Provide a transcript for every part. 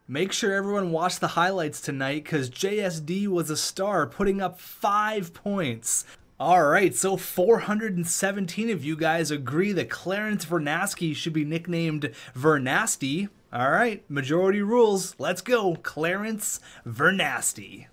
Make sure everyone watched the highlights tonight because JSD was a star, putting up 5 points. Alright, so 417 of you guys agree that Clarence Vernasky should be nicknamed Vernasty. Alright, majority rules. Let's go. Clarence Vernasty.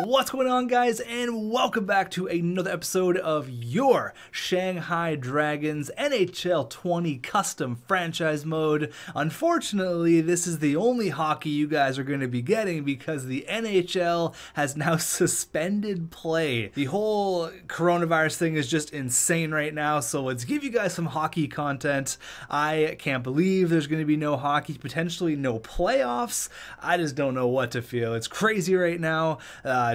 What's going on, guys, and welcome back to another episode of your Shanghai Dragons NHL 20 custom franchise mode. Unfortunately, this is the only hockey you guys are going to be getting because the NHL has now suspended play. The whole coronavirus thing is just insane right now, so let's give you guys some hockey content. I can't believe there's going to be no hockey, potentially no playoffs. I just don't know what to feel. It's crazy right now.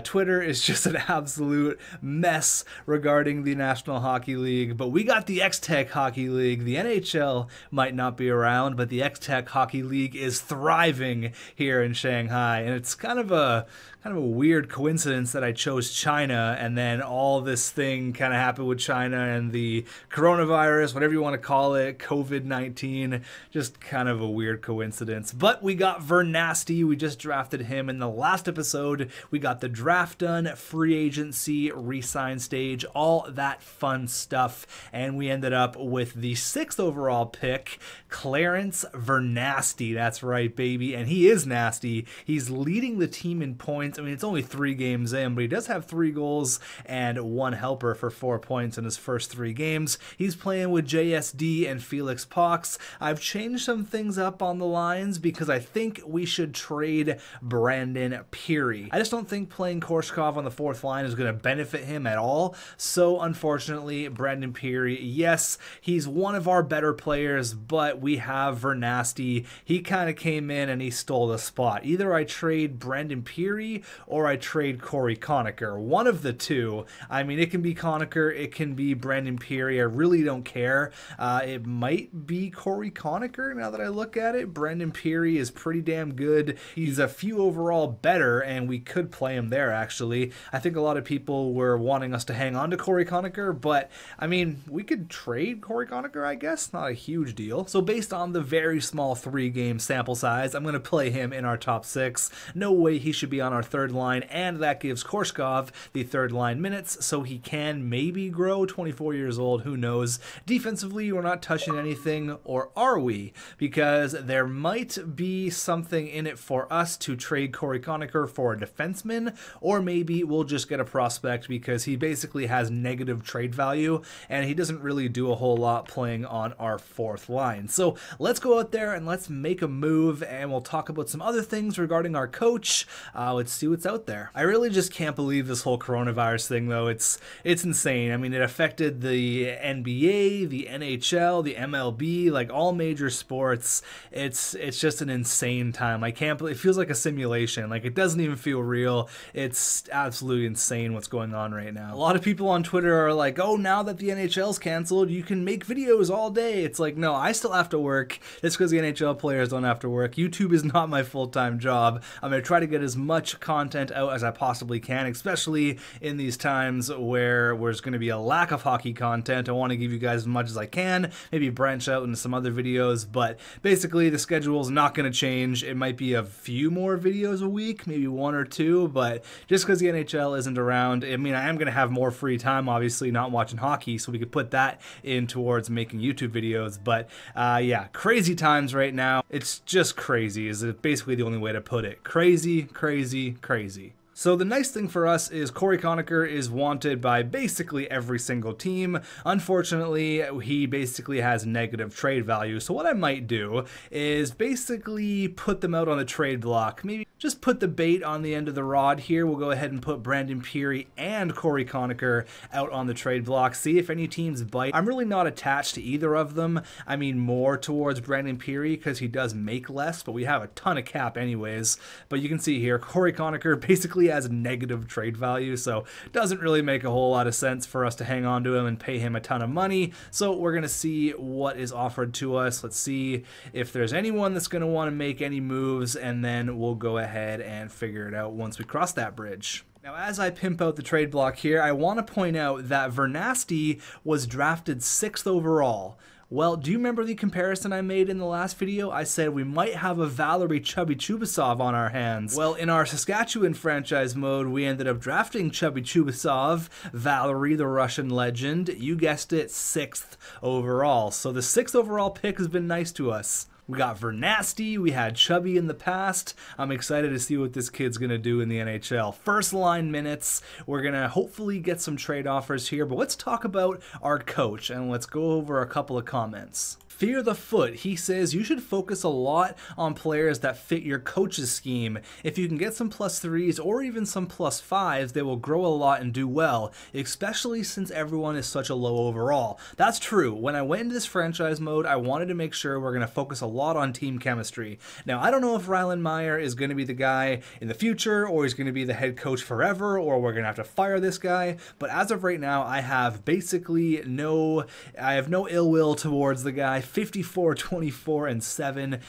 Twitter is just an absolute mess regarding the National Hockey League, but we got the xTech Hockey League. The NHL might not be around, but the xTech Hockey League is thriving here in Shanghai, and it's kind of a weird coincidence that I chose China, and then all this thing kind of happened with China and the coronavirus, whatever you want to call it, COVID-19, just kind of a weird coincidence. But we got Vernasty. We just drafted him in the last episode. We got the draft done, free agency, re-sign stage, all that fun stuff, and we ended up with the 6th overall pick, Clarence Vernasty. That's right, baby, and he is nasty. He's leading the team in points. I mean, it's only 3 games in, but he does have 3 goals and 1 helper for 4 points in his first 3 games. He's playing with JSD and Felix Pox. I've changed some things up on the lines because I think we should trade Brandon Peary. I just don't think playing Korshkov on the 4th line is going to benefit him at all. So unfortunately, Brandon Peary, yes, he's one of our better players, but we have Vernasty. He kind of came in and he stole the spot. Either I trade Brandon Peary or I trade Corey Conacher. One of the two. I mean, it can be Conacher, it can be Brandon Peary. I really don't care. It might be Corey Conacher now that I look at it. Brandon Peary is pretty damn good. He's a few overall better, and we could play him there, actually. I think a lot of people were wanting us to hang on to Corey Conacher, but, I mean, we could trade Corey Conacher, I guess. Not a huge deal. So based on the very small 3-game sample size, I'm going to play him in our top 6. No way he should be on our 3rd line, and that gives Korshkov the 3rd line minutes, so he can maybe grow. 24 years old, who knows. Defensively, we're not touching anything, or are we? Because there might be something in it for us to trade Corey Conacher for a defenseman, or maybe we'll just get a prospect because he basically has negative trade value, and he doesn't really do a whole lot playing on our 4th line. So let's go out there and let's make a move, and we'll talk about some other things regarding our coach. Let's see what's out there. I really just can't believe this whole coronavirus thing, though. It's insane. I mean, it affected the NBA, the NHL, the MLB, like all major sports. It's just an insane time. I can't believe it. Feels like a simulation. Like, it doesn't even feel real. It's absolutely insane what's going on right now. A lot of people on Twitter are like, oh, now that the NHL's canceled, you can make videos all day. It's like, no, I still have to work. It's because the NHL players don't have to work. YouTube is not my full-time job. I'm going to try to get as much content out as I possibly can, especially in these times where there's going to be a lack of hockey content. I want to give you guys as much as I can, maybe branch out into some other videos, but basically the schedule is not going to change. It might be a few more videos a week, maybe 1 or 2, but just because the NHL isn't around, I mean, I am going to have more free time, obviously, not watching hockey, so we could put that in towards making YouTube videos, but yeah, crazy times right now. It's just crazy is basically the only way to put it. Crazy, crazy, crazy. So the nice thing for us is Corey Conacher is wanted by basically every single team. Unfortunately, he basically has negative trade value. So what I might do is basically put them out on the trade block. Maybe just put the bait on the end of the rod here. We'll go ahead and put Brandon Peary and Corey Conacher out on the trade block. See if any teams bite. I'm really not attached to either of them. I mean, more towards Brandon Peary because he does make less, but we have a ton of cap anyways. But you can see here, Corey Conacher basically has negative trade value, so it doesn't really make a whole lot of sense for us to hang on to him and pay him a ton of money. So we're going to see what is offered to us. Let's see if there's anyone that's going to want to make any moves, and then we'll go ahead and figure it out once we cross that bridge. Now, as I pimp out the trade block here, I want to point out that Vernasty was drafted 6th overall. Well, do you remember the comparison I made in the last video? I said we might have a Valery Chubby Chubasov on our hands. Well, in our Saskatchewan franchise mode, we ended up drafting Chubby Chubasov, Valery, the Russian legend. You guessed it, 6th overall. So the 6th overall pick has been nice to us. We got Vernasty, we had Chubby in the past. I'm excited to see what this kid's going to do in the NHL. First line minutes, we're going to hopefully get some trade offers here, but let's talk about our coach and let's go over a couple of comments. Fear the Foot, he says you should focus a lot on players that fit your coach's scheme. If you can get some +3s or even some +5s, they will grow a lot and do well, especially since everyone is such a low overall. That's true. When I went into this franchise mode, I wanted to make sure we're going to focus a lot on team chemistry. Now, I don't know if Rylan Meyer is going to be the guy in the future, or he's going to be the head coach forever, or we're going to have to fire this guy, but as of right now, I have basically no ill will towards the guy. 54, 24, and 7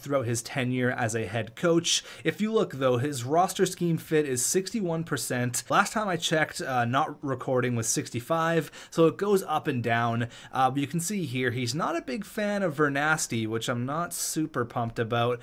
throughout his tenure as a head coach. If you look though, his roster scheme fit is 61%. Last time I checked, not recording was 65, so it goes up and down. But you can see here, he's not a big fan of Vernasty, which I'm not super pumped about.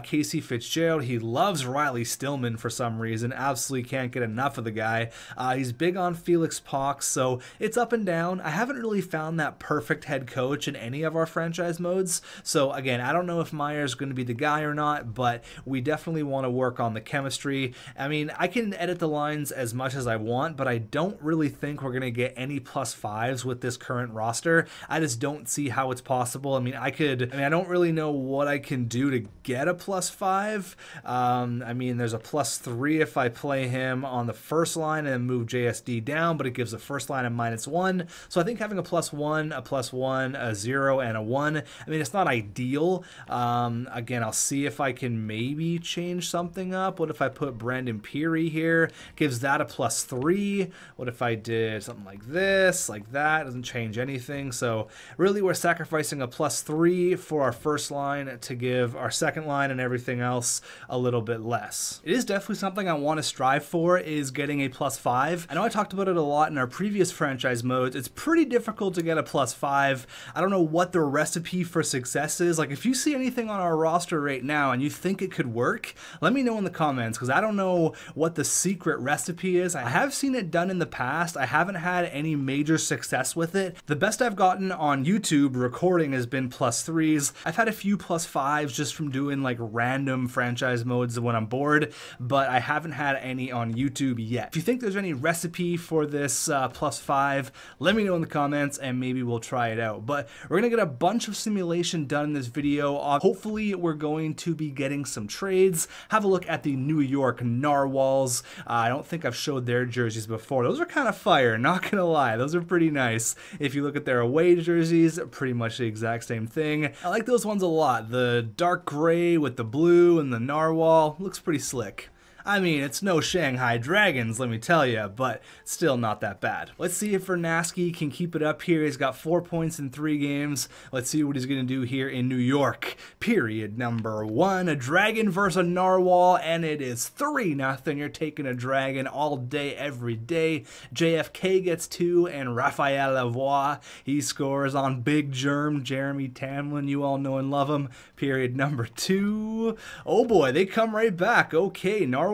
Casey Fitzgerald, he loves Riley Stillman for some reason. Absolutely can't get enough of the guy. He's big on Felix Pox, so it's up and down. I haven't really found that perfect head coach in any of our franchise modes. So again, I don't know if Meyer's going to be the guy or not, but we definitely want to work on the chemistry. I mean, I can edit the lines as much as I want, but I don't really think we're going to get any +5s with this current roster. I just don't see how it's possible. I mean, I don't really know what I can do to get a +5. I mean, there's a +3 if I play him on the first line and move JSD down, but it gives the first line a -1. So I think having a +1, a 0, and a 1, I mean, it's not ideal. Again, I'll see if I can maybe change something up. What if I put Brandon Peary here? Gives that a +3. What if I did something like this, like that? Doesn't change anything. So really, we're sacrificing a +3 for our first line to give our second line and everything else a little bit less. It is definitely something I want to strive for, is getting a +5. I know I talked about it a lot in our previous franchise modes. It's pretty difficult to get a +5. I don't know what the recipe for success is. Like, if you see anything on our roster right now and you think it could work, let me know in the comments, because I don't know what the secret recipe is. I have seen it done in the past. I haven't had any major success with it. The best I've gotten on YouTube recording has been +3s. I've had a few +5s just from doing like random franchise modes when I'm bored, but I haven't had any on YouTube yet. If you think there's any recipe for this +5, let me know in the comments and maybe we'll try it out. But we're gonna get a bunch of simulation done in this video. Hopefully we're going to be getting some trades. Have a look at the New York Narwhals. I don't think I've showed their jerseys before. Those are kind of fire, not gonna lie. Those are pretty nice. If you look at their away jerseys, pretty much the exact same thing. I like those ones a lot. The dark gray with the blue and the narwhal looks pretty slick. I mean, it's no Shanghai Dragons, let me tell you, but still not that bad. Let's see if Vernasty can keep it up here. He's got 4 points in 3 games. Let's see what he's going to do here in New York. Period number 1, a dragon versus a narwhal, and it is 3-0. You're taking a dragon all day, every day. JFK gets 2, and Raphael Lavoie, he scores on Big Germ, Jeremy Tamlin. You all know and love him. Period number 2. Oh boy, they come right back. Okay, Narwhals.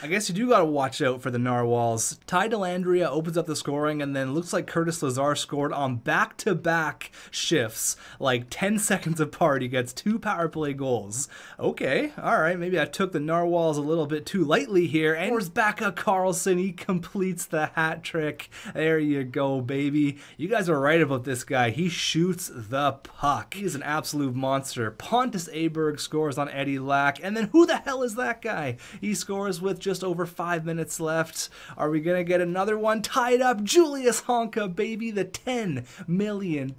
I guess you do gotta watch out for the Narwhals. Ty Dellandrea opens up the scoring, and then looks like Curtis Lazar scored on back-to-back shifts, like 10 seconds apart. He gets 2 power play goals. Okay, alright, maybe I took the Narwhals a little bit too lightly here, and Rebecca Carlson, he completes the hat trick. There you go, baby. You guys are right about this guy. He shoots the puck. He's an absolute monster. Pontus Aberg scores on Eddie Lack, and then who the hell is that guy? He scores with just over 5 minutes left. Are we gonna get another one tied up? Julius Honka, baby, the $10 million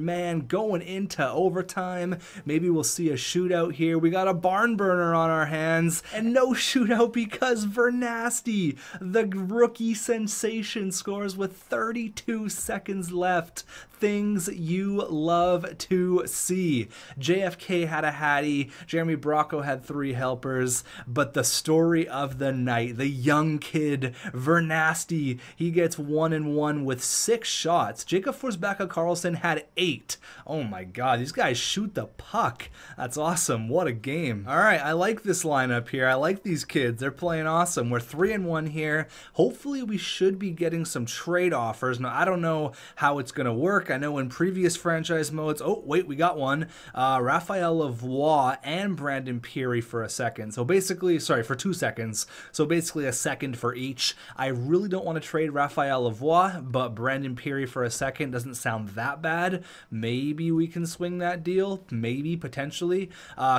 man going into overtime. Maybe we'll see a shootout here. We got a barn burner on our hands, and no shootout because Vernasty, the rookie sensation, scores with 32 seconds left. Things you love to see. JFK had a hattie. Jeremy Bracco had 3 helpers, but the story story of the night, the young kid, Vernasty. He gets 1-1 with 6 shots. Jacob Forsbacka Karlsson had 8. Oh my god, these guys shoot the puck. That's awesome. What a game. All right, I like this lineup here. I like these kids. They're playing awesome. We're 3-1 here. Hopefully we should be getting some trade offers. Now, I don't know how it's going to work. I know in previous franchise modes, oh, wait, we got one. Raphael Lavoie and Brandon Peary for a second. So basically, sorry, for 2 seconds. So basically a second for each. I really don't want to trade Raphael Lavoie, but Brandon Peary for a second doesn't sound that bad. Maybe we can swing that deal. Maybe, potentially.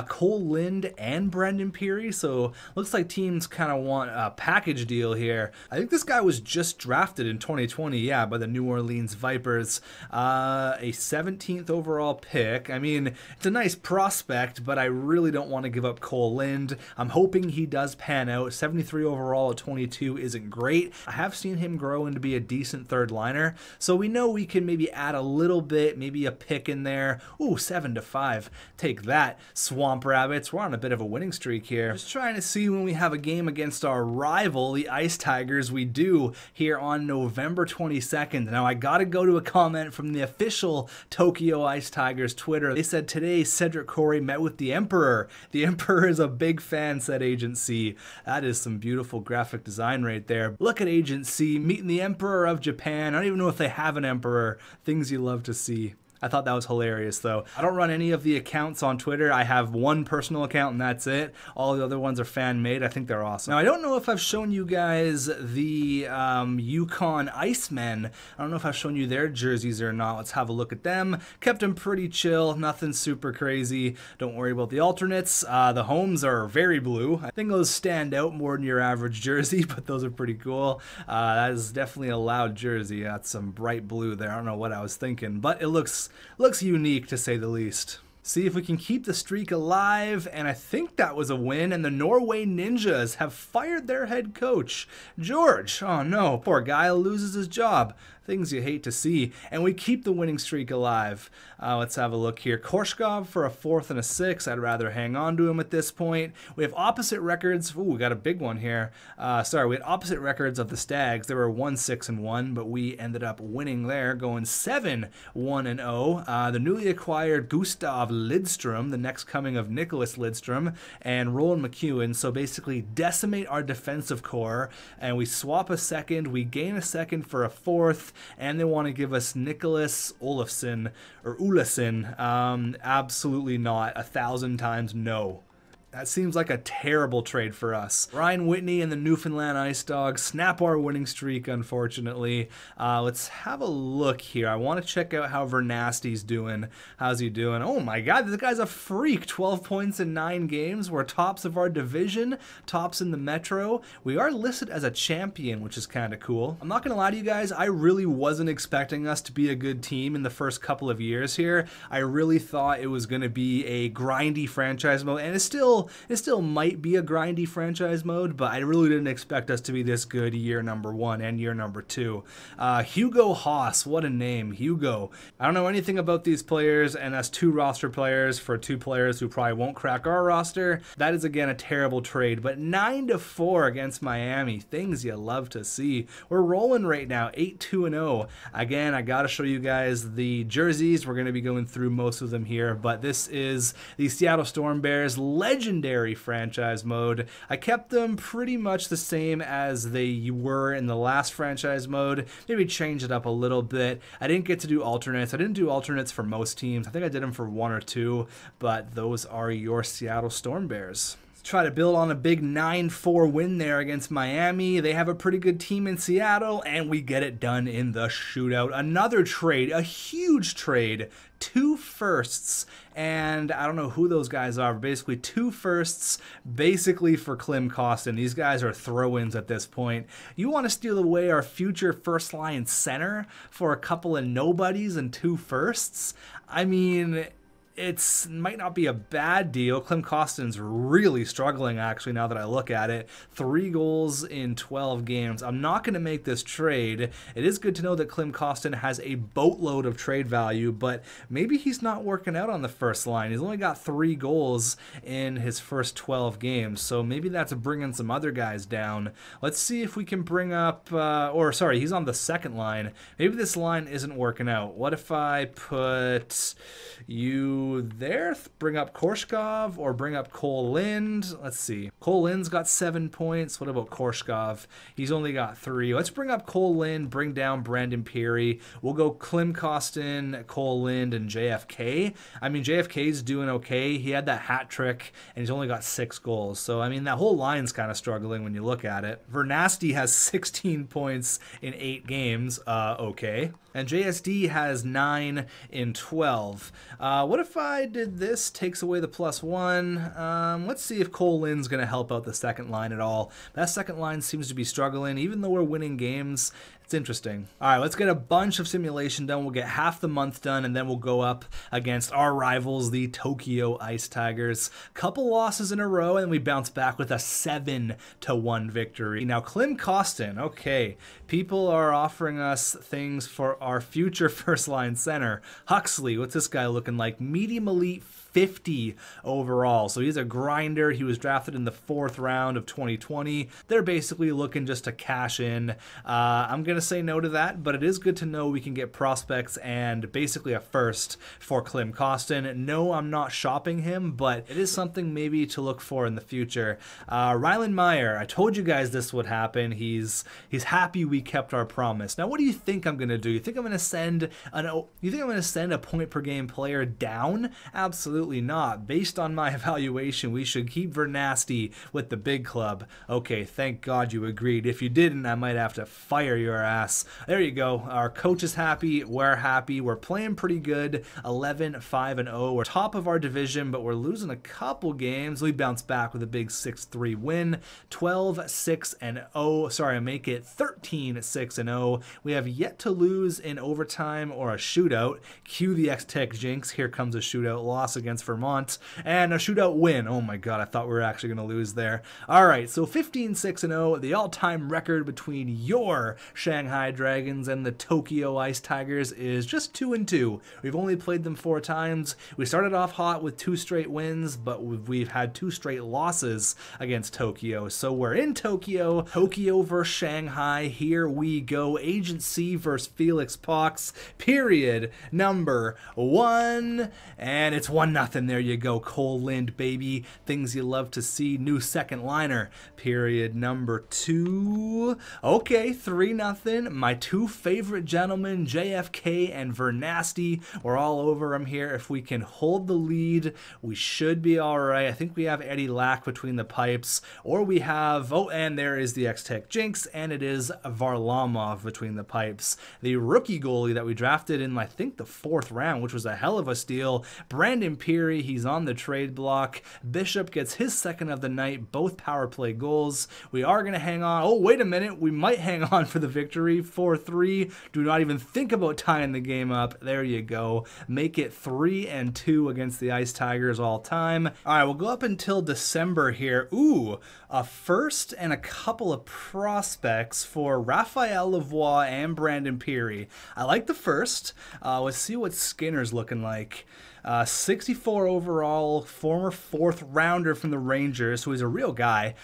Cole Lind and Brandon Peary. So looks like teams kind of want a package deal here. I think this guy was just drafted in 2020, yeah, by the New Orleans Vipers. A 17th overall pick. I mean, it's a nice prospect, but I really don't want to give up Cole Lind. I'm hoping he does pan out. 73 overall at 22 isn't great. I have seen him grow into be a decent third liner, so we know we can maybe add a little bit, maybe a pick in there. Ooh, 7-5. Take that, Swamp Rabbits. We're on a bit of a winning streak here. Just trying to see when we have a game against our rival, the Ice Tigers. We do here on November 22nd. Now, I gotta go to a comment from the official Tokyo Ice Tigers Twitter. They said today Cedric Corey met with the Emperor. The Emperor is a big fan, said Agent C. That is some beautiful graphic design right there. Look at Agent C meeting the Emperor of Japan. I don't even know if they have an emperor. Things you love to see. I thought that was hilarious, though. I don't run any of the accounts on Twitter. I have one personal account, and that's it. All the other ones are fan-made. I think they're awesome. Now, I don't know if I've shown you guys the Yukon Icemen. I don't know if I've shown you their jerseys or not. Let's have a look at them. Kept them pretty chill. Nothing super crazy. Don't worry about the alternates. The homes are very blue. I think those stand out more than your average jersey, but those are pretty cool. That is definitely a loud jersey. That's some bright blue there. I don't know what I was thinking, but it looks unique to say the least. See if we can keep the streak alive, and I think that was a win, and the Norway Ninjas have fired their head coach, George. Oh no, poor guy loses his job. Things you hate to see. And we keep the winning streak alive. Let's have a look here. Korshkov for a 4th and a 6th. I'd rather hang on to him at this point. We have opposite records. Ooh, we got a big one here. Sorry, we had opposite records of the Stags. They were 1-6-1, but we ended up winning there, going 7-1-0. The newly acquired Gustav Lidstrom, the next coming of Nicholas Lidstrom, and Roland McEwen. So basically decimate our defensive core, and we swap a second. We gain a second for a 4th. And they want to give us Nicholas Olafsson, or Olason. Absolutely not. 1,000 times no. That seems like a terrible trade for us. Ryan Whitney and the Newfoundland Ice Dogs snap our winning streak, unfortunately. Let's have a look here. I want to check out how Vernasty's doing. How's he doing? Oh my god, this guy's a freak. 12 points in 9 games. We're tops of our division, tops in the Metro. We are listed as a champion, which is kind of cool. I'm not going to lie to you guys, I really wasn't expecting us to be a good team in the first couple of years here. I really thought it was going to be a grindy franchise mode, and it still might be a grindy franchise mode, but I really didn't expect us to be this good year number 1 and year number 2. Hugo Haas, what a name, Hugo. I don't know anything about these players, and that's 2 roster players for 2 players who probably won't crack our roster. That is, again, a terrible trade, but 9-4 against Miami. Things you love to see. We're rolling right now, 8-2-0. Again, I gotta show you guys the jerseys. We're gonna be going through most of them here, but this is the Seattle Storm Bears legendary franchise mode. I kept them pretty much the same as they were in the last franchise mode. Maybe change it up a little bit. I didn't get to do alternates. I didn't do alternates for most teams. I think I did them for 1 or 2, but those are your Seattle Storm Bears. Try to build on a big 9-4 win there against Miami. They have a pretty good team in Seattle, and we get it done in the shootout. Another trade, a huge trade. 2 firsts, and I don't know who those guys are, but basically 2 firsts, basically for Klim Kostin. These guys are throw-ins at this point. You want to steal away our future first-line center for a couple of nobodies and 2 firsts? I mean, It's might not be a bad deal. Klim Kostin's really struggling, actually, now that I look at it. 3 goals in 12 games. I'm not going to make this trade. It is good to know that Klim Kostin has a boatload of trade value, but maybe he's not working out on the first line. He's only got 3 goals in his first 12 games, so maybe that's bringing some other guys down. Let's see if we can bring up, he's on the second line. Maybe this line isn't working out. What if I put you there? Bring up Korshkov or bring up Cole Lind? Let's see. Cole Lind's got 7 points. What about Korshkov? He's only got 3. Let's bring up Cole Lind, bring down Brandon Peary. We'll go Klim Kostin, Cole Lind, and JFK. I mean, JFK's doing okay. He had that hat trick, and he's only got 6 goals. So, I mean, that whole line's kind of struggling when you look at it. Vernasty has 16 points in 8 games. Okay. And JSD has 9 in 12. What if I did this? Takes away the +1. Let's see if Cole Lind's going to help out the second line at all. That second line seems to be struggling. Even though we're winning games, it's interesting. All right, let's get a bunch of simulation done. We'll get half the month done, and then we'll go up against our rivals, the Tokyo Ice Tigers. Couple losses in a row, and we bounce back with a 7-1 victory. Now, Klim Kostin, okay. People are offering us things for our future first-line center. Huxley, what's this guy looking like? Medium elite 50 overall. So he's a grinder. He was drafted in the 4th round of 2020. They're basically looking just to cash in. I'm going to say no to that, but it is good to know we can get prospects and basically a first for Klim Kostin. No, I'm not shopping him, but it is something maybe to look for in the future. Ryland Meyer, I told you guys this would happen. He's happy we kept our promise. Now, what do you think I'm going to do? You think I'm going to send a point per game player down? Absolutely not. Based on my evaluation, we should keep Vernasty with the big club. Okay, thank God you agreed. If you didn't, I might have to fire your ass. There you go. Our coach is happy. We're happy. We're playing pretty good. 11-5-0. We're top of our division, but we're losing a couple games. We bounce back with a big 6-3 win. 12-6-0. Sorry, I make it 13-6-0. We have yet to lose in overtime or a shootout. Cue the xTech jinx. Here comes a shootout loss against Vermont and a shootout win. Oh my God, I thought we were actually going to lose there. All right, so 15-6-0, the all-time record between your Shanghai Dragons and the Tokyo Ice Tigers is just 2-2. We've only played them 4 times. We started off hot with 2 straight wins, but we've had 2 straight losses against Tokyo. So we're in Tokyo. Tokyo versus Shanghai. Here we go. Agent C versus Felix Pox. Period number 1. And it's 1-0. There you go. Cole Lind, baby. Things you love to see. New second liner. Period number 2. Okay, 3-0. My 2 favorite gentlemen, JFK and Vernasty. We're all over them here. If we can hold the lead, we should be all right. I think we have Eddie Lack between the pipes, or we have, oh, and there is the xTech jinx, and it is Varlamov between the pipes. The rookie goalie that we drafted in, I think, the 4th round, which was a hell of a steal. Brandon Peary, he's on the trade block. Bishop gets his 2nd of the night, both power play goals. We are going to hang on. Oh, wait a minute. We might hang on for the victory. 4-3. Do not even think about tying the game up. There you go. Make it 3-2 against the Ice Tigers all time. All right, we'll go up until December here. Ooh, a first and a couple of prospects for Raphael Lavoie and Brandon Peary. I like the first. Let's see what Skinner's looking like. 64 overall, former 4th rounder from the Rangers, so he's a real guy.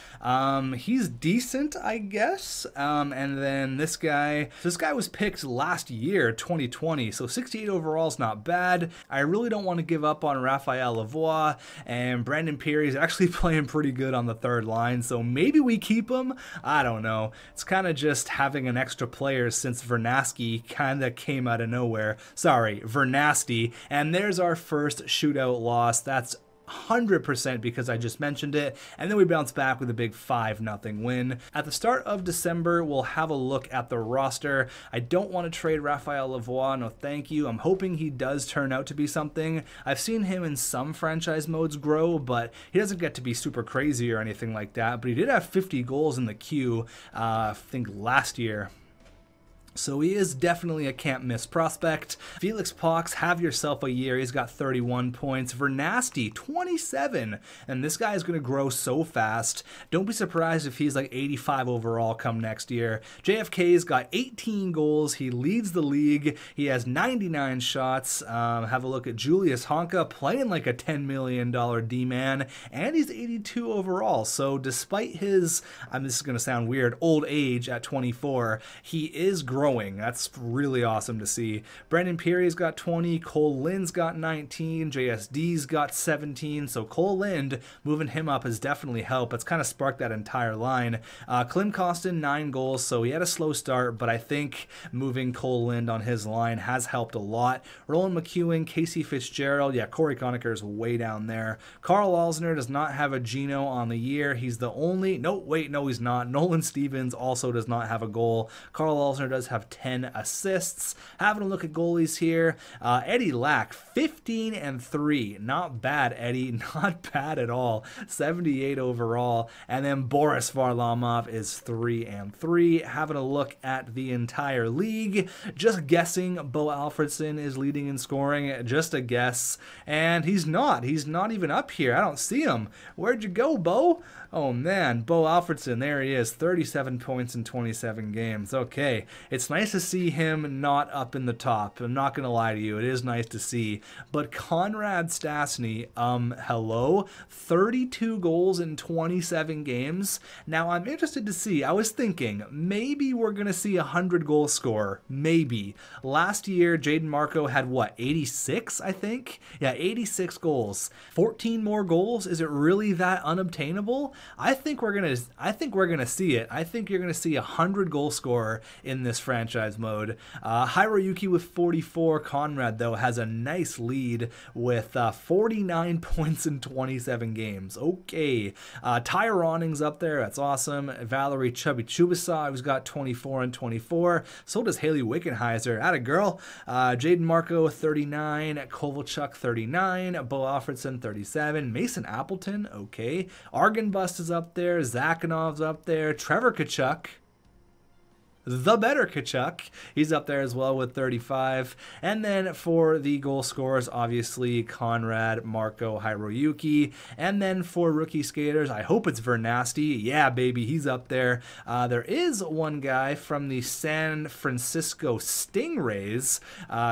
He's decent, I guess. And then this guy was picked last year, 2020, so 68 overall is not bad. I really don't want to give up on Raphael Lavoie, and Brandon Peary is actually playing pretty good on the 3rd line, so maybe we keep him. I don't know. It's kind of just having an extra player since Vernasty kind of came out of nowhere. Sorry, Vernasty. And there's our first shootout loss. That's 100% because I just mentioned it, and then we bounce back with a big 5-0 win. At the start of December, we'll have a look at the roster. I don't want to trade Raphael Lavoie, no thank you. I'm hoping he does turn out to be something. I've seen him in some franchise modes grow, but he doesn't get to be super crazy or anything like that, but he did have 50 goals in the queue, I think last year. So he is definitely a can't miss prospect. Felix Pox, have yourself a year. He's got 31 points. Vernasty, 27. And this guy is going to grow so fast. Don't be surprised if he's like 85 overall come next year. JFK's got 18 goals. He leads the league. He has 99 shots. Have a look at Julius Honka playing like a $10 million D-man. And he's 82 overall. So despite his, this is going to sound weird, old age at 24, he is growing. That's really awesome to see. Brendan Peary's got 20, Cole Lind's got 19, JSD's got 17, so Cole Lind, moving him up has definitely helped. It's kind of sparked that entire line. Klim Kostin, 9 goals, so he had a slow start, but I think moving Cole Lind on his line has helped a lot. Roland McEwen, Casey Fitzgerald, yeah, Corey Conacher's way down there. Carl Alsner does not have a Geno on the year. He's the only, no, he's not. Nolan Stevens also does not have a goal. Carl Alsner does have 10 assists. Having a look at goalies here, Eddie Lack, 15-3. Not bad, Eddie. Not bad at all. 78 overall. And then Boris Varlamov is 3-3. Having a look at the entire league, just guessing Bo Alfredson is leading in scoring. Just a guess. And he's not. He's not even up here. I don't see him. Where'd you go, Bo? Oh man, Bo Alfredson, there he is, 37 points in 27 games. Okay, it's nice to see him not up in the top. I'm not going to lie to you, it is nice to see. But Conrad Stastny, hello? 32 goals in 27 games. Now, I'm interested to see, I was thinking, maybe we're going to see a 100-goal scorer. Maybe. Last year, Jaden Marco had, what, 86, I think? Yeah, 86 goals. 14 more goals? Is it really that unobtainable? I think we're gonna see it. I think you're gonna see a 100-goal scorer in this franchise mode. Hiroyuki with 44. Conrad though has a nice lead with 49 points in 27 games. Okay, Ty Ronning's up there. That's awesome. Valerie Chubby Chubasa, who's got 24 and 24. So does Haley Wickenheiser. Atta girl. Jaden Marco 39. Kovalchuk 39. Bo Alfredson 37. Mason Appleton. Okay. Argenbust is up there, Zakhanov's up there, Trevor Tkachuk, the better Tkachuk, he's up there as well with 35. And then for the goal scorers, obviously Conrad, Marco, Hiroyuki. And then for rookie skaters, I hope it's Vernasty. Yeah, baby, he's up there. There is one guy from the San Francisco Stingrays.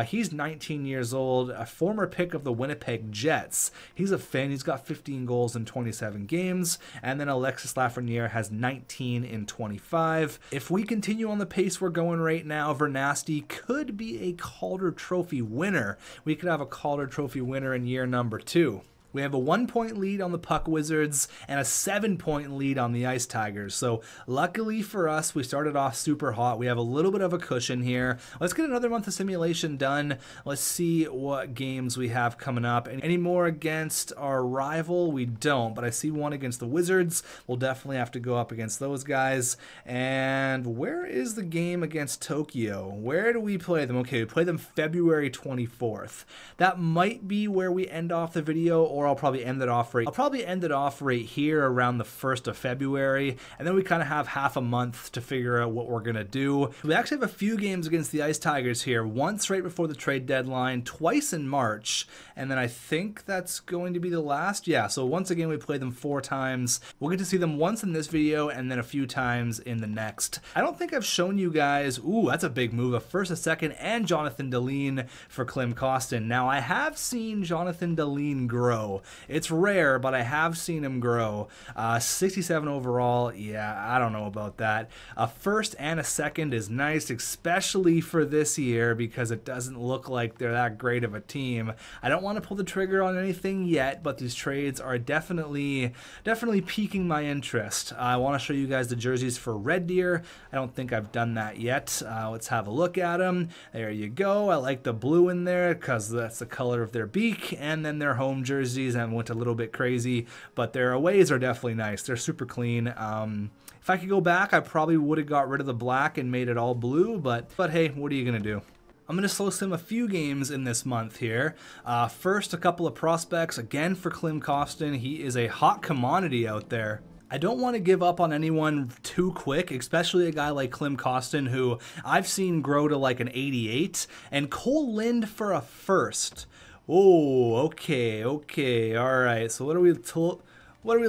He's 19 years old, a former pick of the Winnipeg Jets. He's a Finn. He's got 15 goals in 27 games. And then Alexis Lafreniere has 19 in 25. If we continue on the pace we're going right now, Vernasty could be a Calder Trophy winner. We could have a Calder Trophy winner in year number 2. We have a 1-point lead on the Puck Wizards and a 7-point lead on the Ice Tigers. So luckily for us, we started off super hot. We have a little bit of a cushion here. Let's get another month of simulation done. Let's see what games we have coming up. Any more against our rival? We don't, but I see one against the Wizards. We'll definitely have to go up against those guys. And where is the game against Tokyo? Where do we play them? Okay, we play them February 24th. That might be where we end off the video, or I'll probably end it off right here around the 1st of February, and then we kind of have half a month to figure out what we're gonna do. We actually have a few games against the Ice Tigers here, once right before the trade deadline, twice in March, and then I think that's going to be the last. Yeah, so once again we play them 4 times. We'll get to see them once in this video and then a few times in the next. I don't think I've shown you guys, ooh, that's a big move, a first, a second, and Jonathan Deline for Klim Kostin. Now I have seen Jonathan Deline grow. It's rare, but I have seen him grow. 67 overall, yeah, I don't know about that. A first and a second is nice, especially for this year, because it doesn't look like they're that great of a team. I don't want to pull the trigger on anything yet, but these trades are definitely piquing my interest. I want to show you guys the jerseys for Red Deer. I don't think I've done that yet. Let's have a look at them. There you go. I like the blue in there because that's the color of their beak, and then their home jersey. And went a little bit crazy, but their aways are definitely nice. They're super clean. If I could go back, I probably would have got rid of the black and made it all blue, but hey, what are you gonna do? I'm going to slow sim a few games in this month here. First, a couple of prospects, again for Klim Kostin. He is a hot commodity out there. I don't want to give up on anyone too quick, especially a guy like Klim Kostin, who I've seen grow to like an 88, and Cole Lind for a first. Oh, okay, all right. So what are we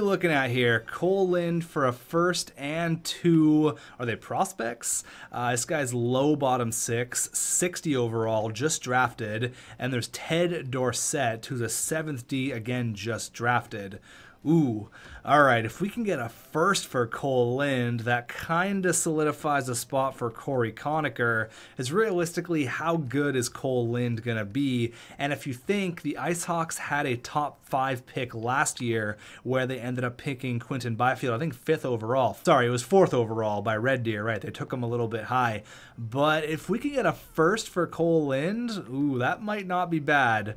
looking at here? Cole Lind for a first and 2. Are they prospects? This guy's low bottom 6, 60 overall, just drafted. And there's Ted Dorsett, who's a 7th D, again, just drafted. Ooh, all right, if we can get a first for Cole Lind, that kind of solidifies a spot for Corey Conacher. Is realistically, how good is Cole Lind going to be? And if you think the IceHawks had a top 5 pick last year where they ended up picking Quinton Byfield, I think 5th overall. Sorry, it was 4th overall by Red Deer, right? They took him a little bit high. But if we can get a first for Cole Lind, ooh, that might not be bad.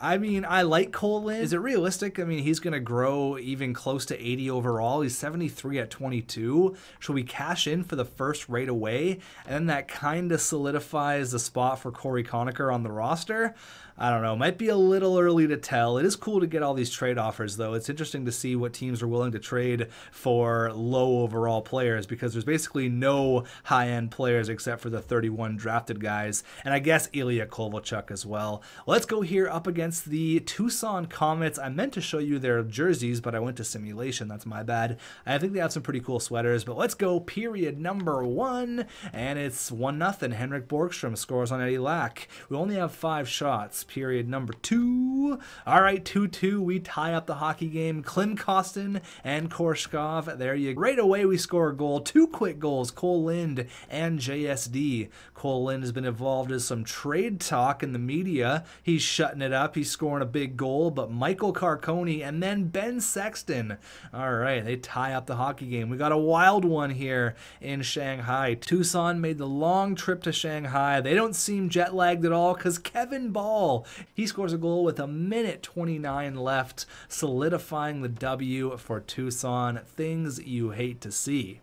I mean, I like Cole Lind. Is it realistic? I mean, he's going to grow even close to 80 overall. He's 73 at 22. Should we cash in for the first right away? And then that kind of solidifies the spot for Corey Conacher on the roster? I don't know. Might be a little early to tell. It is cool to get all these trade offers, though. It's interesting to see what teams are willing to trade for low overall players, because there's basically no high-end players except for the 31 drafted guys, and I guess Ilya Kovalchuk as well. Let's go here up against the Tucson Comets. I meant to show you their jerseys, but I went to simulation. That's my bad. I think they have some pretty cool sweaters, but let's go period number 1, and it's 1-0. Henrik Borgstrom scores on Eddie Lack. We only have 5 shots. Period number 2. All right, 2-2. We tie up the hockey game. Klim Kostin and Korshkov. There you go. Right away, we score a goal. 2 quick goals. Cole Lind and JSD. Cole Lind has been involved in some trade talk in the media. He's shutting it up. He's scoring a big goal. But Michael Carconi and then Ben Sexton. All right, they tie up the hockey game. We got a wild one here in Shanghai. Tucson made the long trip to Shanghai. They don't seem jet lagged at all because Kevin Ball, he scores a goal with 1:29 left, solidifying the W for Tucson. Things you hate to see.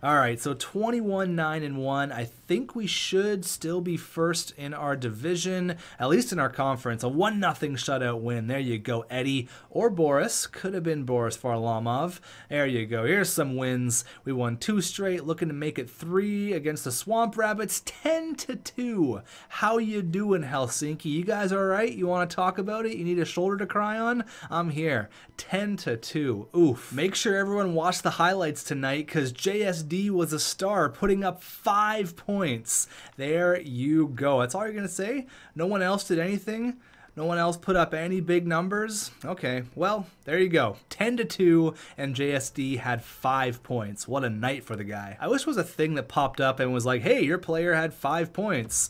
All right, so 21-9-1. I think we should still be first in our division, at least in our conference. A 1-0 shutout win. There you go, Eddie or Boris. Could have been Boris Varlamov. There you go. Here's some wins. We won 2 straight, looking to make it 3 against the Swamp Rabbits, 10-2. How you doing, Helsinki? You guys all right? You want to talk about it? You need a shoulder to cry on? I'm here. 10-2. Oof. Make sure everyone watched the highlights tonight, because JSD was a star, putting up 5 points. There you go. That's all you're going to say? No one else did anything? No one else put up any big numbers? Okay, well, there you go. 10-2, and JSD had 5 points. What a night for the guy. I wish it was a thing that popped up and was like, hey, your player had 5 points.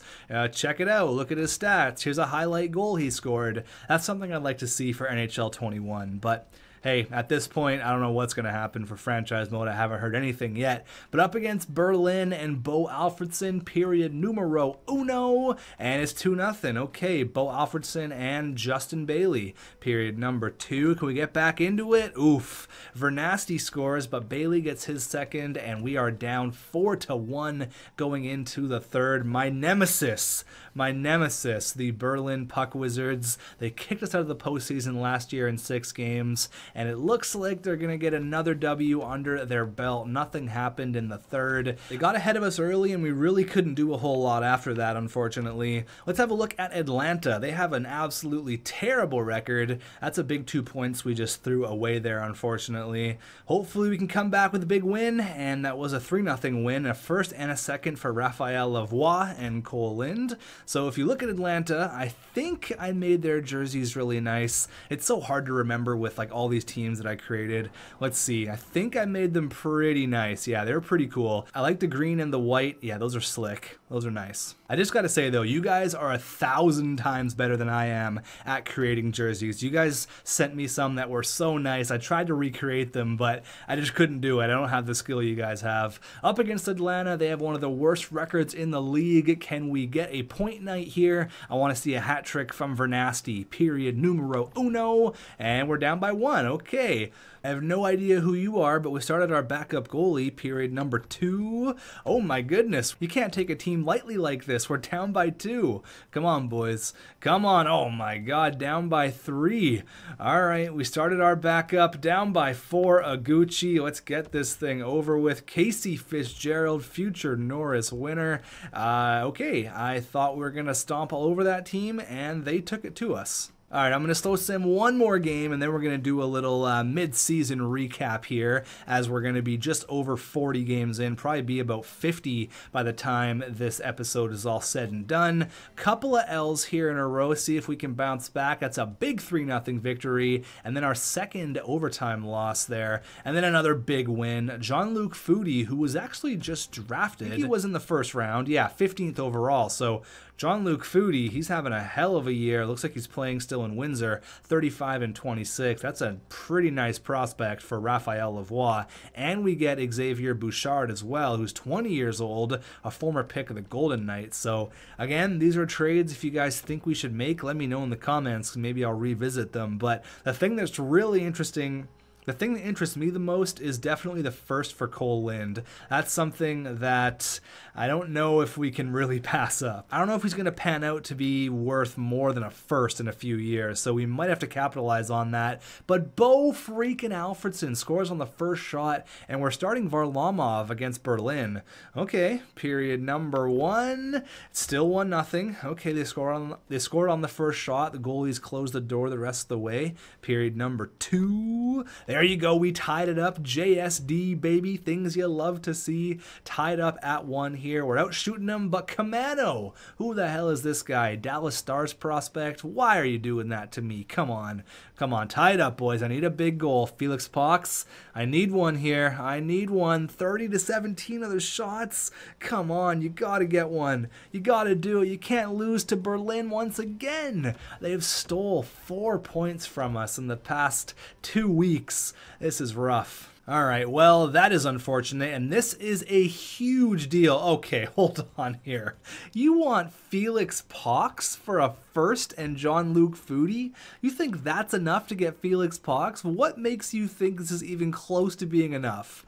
Check it out. Look at his stats. Here's a highlight goal he scored. That's something I'd like to see for NHL 21, but hey, at this point, I don't know what's going to happen for franchise mode. I haven't heard anything yet. But up against Berlin and Bo Alfredson, period numero 1, and it's 2-0. Okay, Bo Alfredson and Justin Bailey, period number 2. Can we get back into it? Oof. Vernasty scores, but Bailey gets his second, and we are down 4-1 going into the third. My nemesis, the Berlin Puck Wizards. They kicked us out of the postseason last year in 6 games. And it looks like they're going to get another W under their belt. Nothing happened in the third. They got ahead of us early, and we really couldn't do a whole lot after that, unfortunately. Let's have a look at Atlanta. They have an absolutely terrible record. That's a big 2 points we just threw away there, unfortunately. Hopefully we can come back with a big win, and that was a 3-0 win, a first and a second for Raphael Lavoie and Cole Lind. So if you look at Atlanta, I think I made their jerseys really nice. It's so hard to remember with like all these teams that I created. Let's see. I think I made them pretty nice. Yeah, they're pretty cool. I like the green and the white. Yeah, those are slick. Those are nice. I just got to say, though, you guys are 1,000 times better than I am at creating jerseys. You guys sent me some that were so nice. I tried to recreate them, but I just couldn't do it. I don't have the skill you guys have. Up against Atlanta, they have one of the worst records in the league. Can we get a point night here? I want to see a hat trick from Vernasty, period numero 1, and we're down by 1. Okay. I have no idea who you are, but we started our backup goalie, period number 2. Oh my goodness. You can't take a team game lightly like this. We're down by 2. Come on, boys. Come on. Oh my god, down by 3. All right, we started our backup. Down by 4. Aguchi. Let's get this thing over with. Casey Fitzgerald, future Norris winner. Okay, I thought we were going to stomp all over that team, and they took it to us. All right, I'm going to slow sim one more game, and then we're going to do a little mid-season recap here, as we're going to be just over 40 games in, probably be about 50 by the time this episode is all said and done. Couple of L's here in a row, see if we can bounce back. That's a big 3-0 victory, and then our second overtime loss there, and then another big win. Jean-Luc Foodie, who was actually just drafted. I think he was in the first round, yeah, 15th overall, so Jean-Luc Foodie, he's having a hell of a year. Looks like he's playing still in Windsor, 35 and 26. That's a pretty nice prospect for Raphael Lavoie. And we get Xavier Bouchard as well, who's 20 years old, a former pick of the Golden Knights. So again, these are trades if you guys think we should make, let me know in the comments. Maybe I'll revisit them. But the thing that's really interesting, the thing that interests me the most is definitely the first for Cole Lind. That's something that I don't know if we can really pass up. I don't know if he's going to pan out to be worth more than a first in a few years, so we might have to capitalize on that. But Bo freaking Alfredson scores on the first shot, and we're starting Varlamov against Berlin. Okay, period number 1. It's still 1-0. Okay, they scored on the first shot. The goalies closed the door the rest of the way. Period number 2. There you go, we tied it up. JSD, baby, things you love to see. Tied up at 1 here. We're out shooting them, but Kamano, who the hell is this guy? Dallas Stars prospect? Why are you doing that to me? Come on. Come on, tie it up, boys. I need a big goal. Felix Pox, I need one here. I need one. 30 to 17 other shots. Come on, you gotta get one. You gotta do it. You can't lose to Berlin once again. They've stole 4 points from us in the past 2 weeks. This is rough. All right, well, that is unfortunate, and this is a huge deal. Okay, hold on here. You want Felix Pox for a first and Jean-Luc Foodie? You think that's enough to get Felix Pox? What makes you think this is even close to being enough?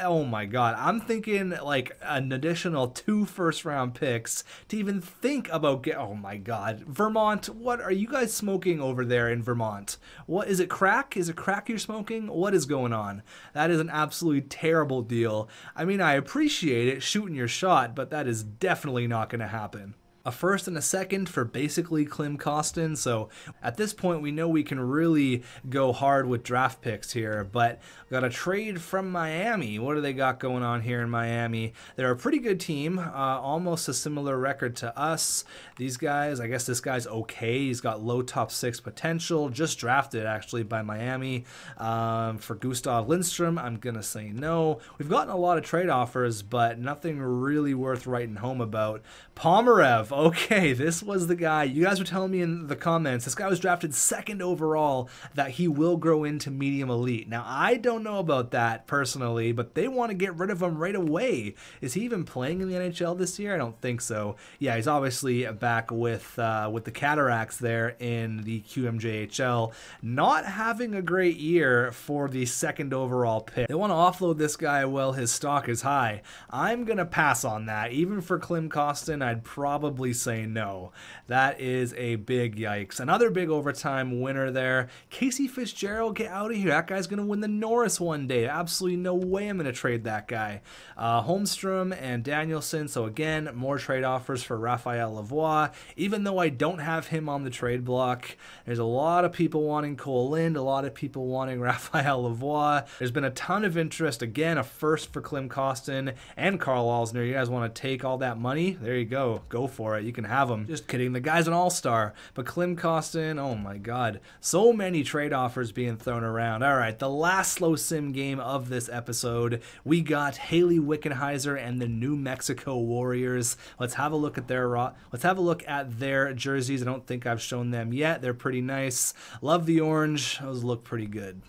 Oh my god, I'm thinking like an additional 2 first-round picks to even think about oh my god. Vermont, what are you guys smoking over there in Vermont? What is it, crack? Is it crack you're smoking? What is going on? That is an absolutely terrible deal. I mean, I appreciate it, shooting your shot, but that is definitely not going to happen. A first and a second for basically Klim Kostin, so at this point we know we can really go hard with draft picks here, but we got a trade from Miami. What do they got going on here in Miami? They're a pretty good team, almost a similar record to us. These guys, I guess this guy's okay. He's got low top 6 potential, just drafted actually by Miami. For Gustav Lindstrom, I'm gonna say no. We've gotten a lot of trade offers, but nothing really worth writing home about. Pomerev. Okay, this was the guy. You guys were telling me in the comments, this guy was drafted 2nd overall, that he will grow into medium elite. Now, I don't know about that personally, but they want to get rid of him right away. Is he even playing in the NHL this year? I don't think so. Yeah, he's obviously back with the Cataracts there in the QMJHL. Not having a great year for the 2nd overall pick. They want to offload this guy while his stock is high. I'm going to pass on that. Even for Klim Kostin, I'd probably say no. That is a big yikes. Another big overtime winner there. Casey Fitzgerald, get out of here. That guy's going to win the Norris one day. Absolutely no way I'm going to trade that guy. Holmstrom and Danielson. So again, more trade offers for Raphael Lavoie. Even though I don't have him on the trade block, there's a lot of people wanting Cole Lind, a lot of people wanting Raphael Lavoie. There's been a ton of interest. Again, a first for Klim Kostin and Carl Alsner. You guys want to take all that money? There you go. Go for it. You can have him. Just kidding. The guy's an all-star. But Klim Kostin, oh my god. So many trade offers being thrown around. All right, the last slow sim game of this episode. We got Haley Wickenheiser and the New Mexico Warriors. Let's have a look at their jerseys. I don't think I've shown them yet. They're pretty nice. Love the orange. Those look pretty good. All right, the last slow sim game of this episode. We got Haley Wickenheiser and the New Mexico Warriors. Let's have a look at their jerseys. I don't think I've shown them yet. They're pretty nice. Love the orange. Those look pretty good.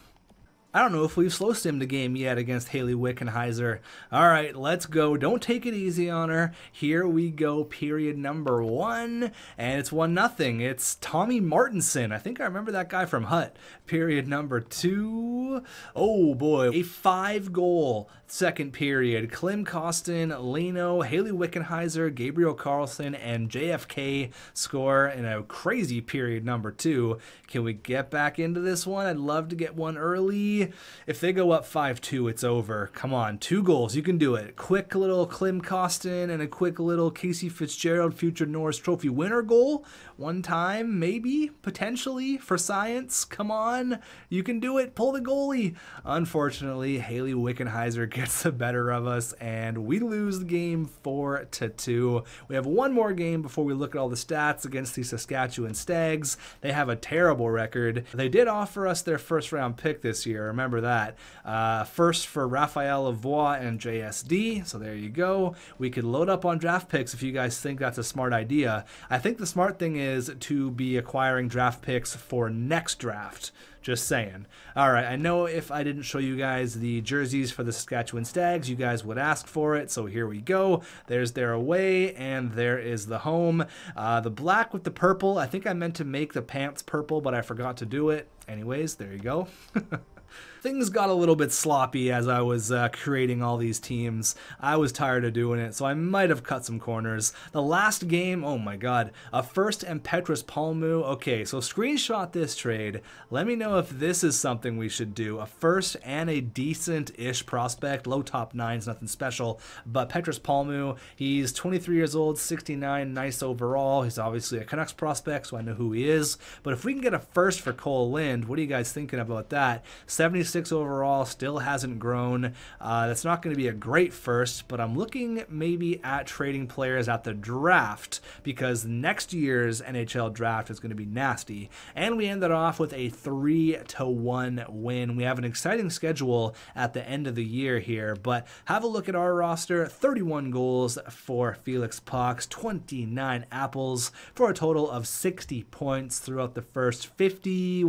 I don't know if we've slow stimmed a game yet against Haley Wickenheiser. All right, let's go. Don't take it easy on her. Here we go, period number 1, and it's 1-0. It's Tommy Martinson. I think I remember that guy from Hut. Period number 2. Oh boy, a 5-goal second period. Klim Kostin, Leno, Haley Wickenheiser, Gabriel Carlson, and JFK score in a crazy period number 2. Can we get back into this one? I'd love to get one early. If they go up 5-2, it's over. Come on, 2 goals. You can do it. Quick little Klim Kostin and a quick little Casey Fitzgerald future Norris Trophy winner goal. One time, maybe, potentially, for science. Come on, you can do it. Pull the goalie. Unfortunately, Haley Wickenheiser gets the better of us, and we lose the game 4-2. We have one more game before we look at all the stats against the Saskatchewan Stags. They have a terrible record. They did offer us their first-round pick this year. Remember that. First for Raphael Lavoie and JSD, so there you go. We could load up on draft picks if you guys think that's a smart idea. I think the smart thing is to be acquiring draft picks for next draft. Just saying. All right, I know if I didn't show you guys the jerseys for the Saskatchewan Stags, you guys would ask for it, so here we go. There's their away, and there is the home. The black with the purple, I think I meant to make the pants purple, but I forgot to do it. Anyways, there you go. Things got a little bit sloppy as I was creating all these teams. I was tired of doing it, so I might have cut some corners. The last game, oh my god, a first and Petrus Palmu. Okay, so screenshot this trade. Let me know if this is something we should do. A first and a decent-ish prospect. Low top 9s, nothing special. But Petrus Palmu, he's 23 years old, 69, nice overall. He's obviously a Canucks prospect, so I know who he is. But if we can get a first for Cole Lind, what are you guys thinking about that? 76 overall, still hasn't grown. That's not going to be a great first, but I'm looking maybe at trading players at the draft because next year's NHL draft is going to be nasty. And we ended off with a 3-1 win. We have an exciting schedule at the end of the year here, but have a look at our roster. 31 goals for Felix Pox, 29 apples for a total of 60 points throughout the first 50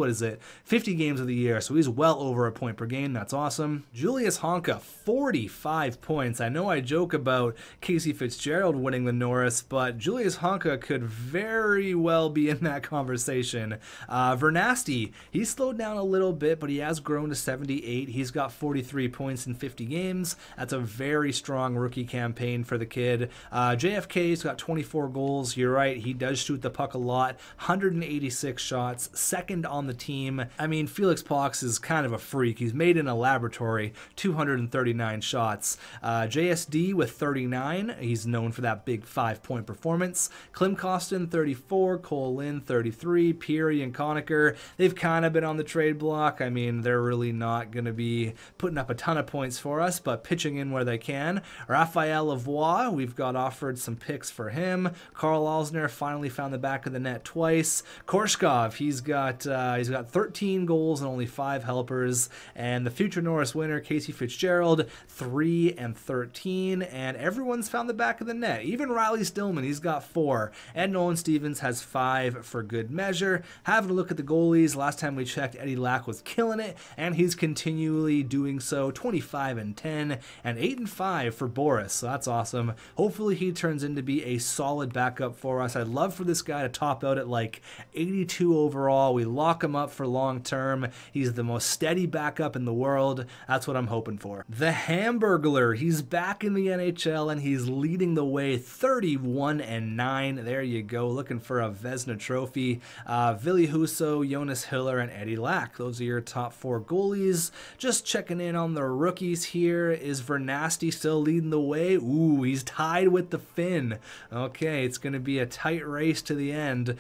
games of the year. So he's well over a point per game. That's awesome. Julius Honka, 45 points. I know I joke about Casey Fitzgerald winning the Norris, but Julius Honka could very well be in that conversation. Vernasty, he slowed down a little bit, but he has grown to 78. He's got 43 points in 50 games. That's a very strong rookie campaign for the kid. JFK's got 24 goals. You're right, he does shoot the puck a lot. 186 shots, second on the team. I mean, Felix Pox is kind of a freak. He's made in a laboratory, 239 shots. JSD with 39. He's known for that big 5-point performance. Klim Kostin, 34. Cole Lind, 33. Peary and Conacher, they've kind of been on the trade block. I mean, they're really not going to be putting up a ton of points for us, but pitching in where they can. Raphael Lavoie, we've got offered some picks for him. Carl Alsner finally found the back of the net twice. Korshkov, he's got 13 goals and only 5 helpers. And the future Norris winner, Casey Fitzgerald, 3-13, and everyone's found the back of the net. Even Riley Stillman, he's got 4, and Nolan Stevens has 5 for good measure. Having a look at the goalies, last time we checked, Eddie Lack was killing it, and he's continually doing so. 25-10, and 8-5 for Boris, so that's awesome. Hopefully he turns into be a solid backup for us. I'd love for this guy to top out at like 82 overall. We lock him up for long term. He's the most steady backup in the world. That's what I'm hoping for. The Hamburglar, he's back in the NHL and he's leading the way, 31-9. There you go, looking for a Vezina trophy. Ville Husso, Jonas Hiller, and Eddie Lack. Those are your top 4 goalies. Just checking in on the rookies here. Is Vernasty still leading the way? Ooh, he's tied with the Finn. Okay, it's going to be a tight race to the end.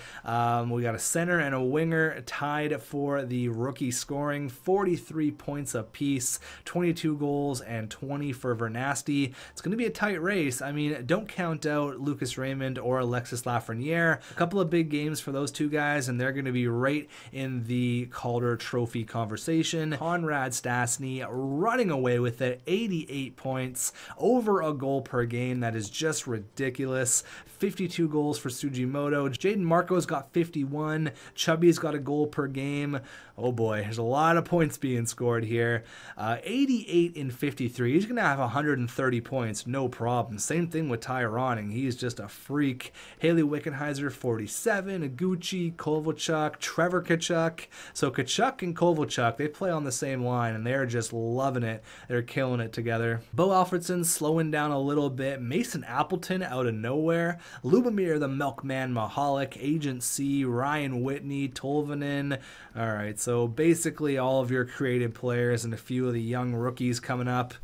We got a center and a winger tied for the rookie scoring. 43 points apiece, 22 goals and 20 for Vernasty. It's going to be a tight race. I mean, don't count out Lucas Raymond or Alexis Lafreniere. A couple of big games for those two guys, and they're going to be right in the Calder Trophy conversation. Conrad Stastny running away with it, 88 points, over a goal per game. That is just ridiculous. 52 goals for Sugimoto. Jaden Marco's got 51. Chubby's got a goal per game. Oh boy, there's a lot of points points being scored here. 88 in 53. He's going to have 130 points, no problem. Same thing with Ty Ronning. He's just a freak. Haley Wickenheiser, 47. Iguchi, Kovalchuk, Trevor Tkachuk. So Tkachuk and Kovalchuk, they play on the same line, and they're just loving it. They're killing it together. Bo Alfredson slowing down a little bit. Mason Appleton out of nowhere. Lubomir the Milkman Mahalik, Agent C, Ryan Whitney, Tolvanen. All right, so basically all of your creative players and a few of the young rookies coming up.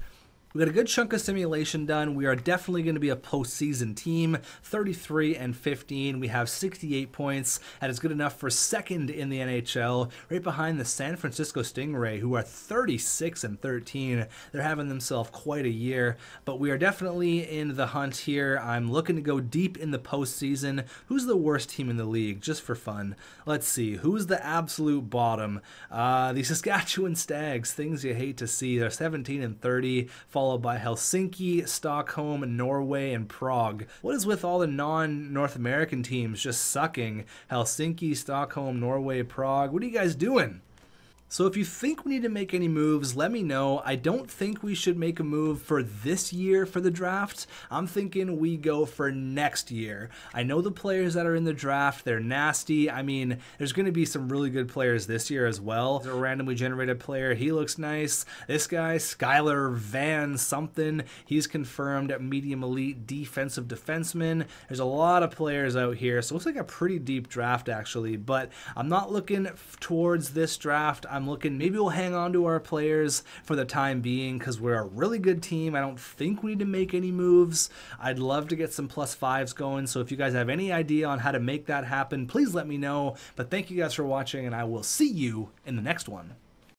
We got a good chunk of simulation done. We are definitely going to be a postseason team. 33 and 15. We have 68 points. That is good enough for second in the NHL, right behind the San Francisco Stingray, who are 36 and 13. They're having themselves quite a year, but we are definitely in the hunt here. I'm looking to go deep in the postseason. Who's the worst team in the league, just for fun? Let's see. Who's the absolute bottom? The Saskatchewan Stags, things you hate to see. They're 17 and 30. Followed by Helsinki, Stockholm, Norway, and Prague. What is with all the non-North American teams just sucking? Helsinki, Stockholm, Norway, Prague. What are you guys doing? So if you think we need to make any moves, let me know. I don't think we should make a move for this year for the draft. I'm thinking we go for next year. I know the players that are in the draft, they're nasty. I mean, there's going to be some really good players this year as well. There's a randomly generated player. He looks nice. This guy, Skylar Van something. He's confirmed medium elite defensive defenseman. There's a lot of players out here. So it looks like a pretty deep draft actually, but I'm not looking towards this draft. I'm looking, maybe we'll hang on to our players for the time being because we're a really good team. I don't think we need to make any moves. I'd love to get some +5s going. So if you guys have any idea on how to make that happen, please let me know. But thank you guys for watching, and I will see you in the next one.